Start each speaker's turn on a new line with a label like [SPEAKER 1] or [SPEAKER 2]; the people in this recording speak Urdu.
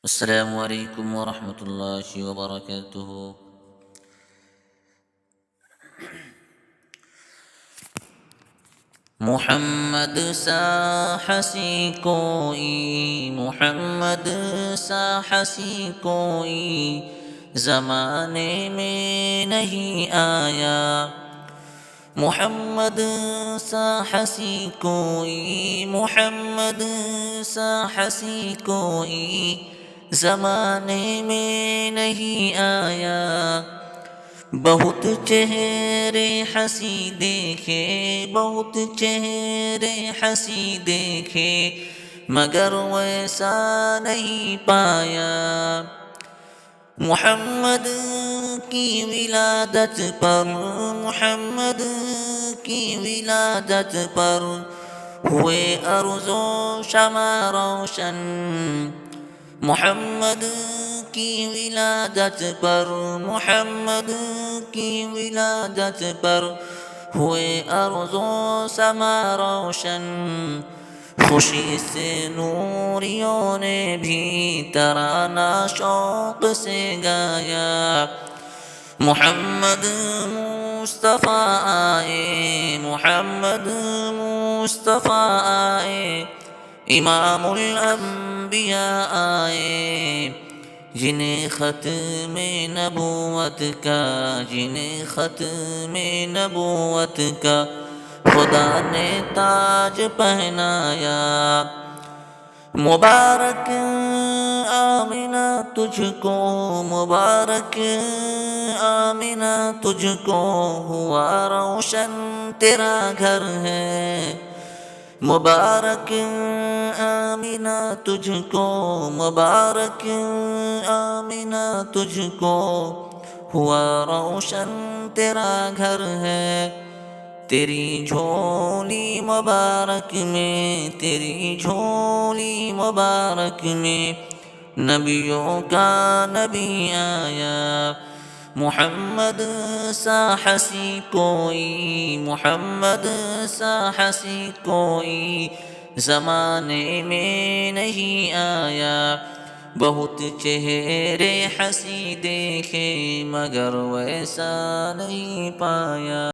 [SPEAKER 1] السلام علیکم ورحمۃ اللہ وبرکاتہ۔ محمد سا ہنسی کوئی، محمد سا ہنسی کوئی زمانے میں نہیں آیا۔ محمد سا ہنسی کوئی، محمد سا ہنسی کوئی زمانے میں نہیں آیا۔ بہت چہرے ہنسی دیکھے، بہت چہرے ہنسی دیکھے، مگر ویسا نہیں پایا۔ محمد کی ولادت پر، محمد کی ولادت پر ہوئے ارض و شمع روشن۔ محمد کی ولادت پر، محمد کی ولادت پر ہوئے ارض و سما روشن۔ خوشی سے نوریوں نے بھی ترانہ شوق سے گایا۔ محمد مصطفیٰ آئے، محمد مصطفیٰ آئے، امام الانبیاء آئے، جنہیں ختم نبوت کا، جنہیں ختم نبوت کا خدا نے تاج پہنایا۔ مبارک آمنہ تجھ کو، مبارک آمنہ تجھ کو، ہوا روشن تیرا گھر ہے۔ مبارک آمنہ تجھ کو، مبارک آمنہ تجھ کو، ہوا روشن تیرا گھر ہے۔ تیری جھولی مبارک میں، تیری جھولی مبارک میں نبیوں کا نبی آیا۔ محمد سا ہنسی کوئی، محمد سا ہنسی کوئی زمانے میں نہیں آیا۔ بہت چہرے ہنسی دیکھے، مگر ویسا نہیں پایا۔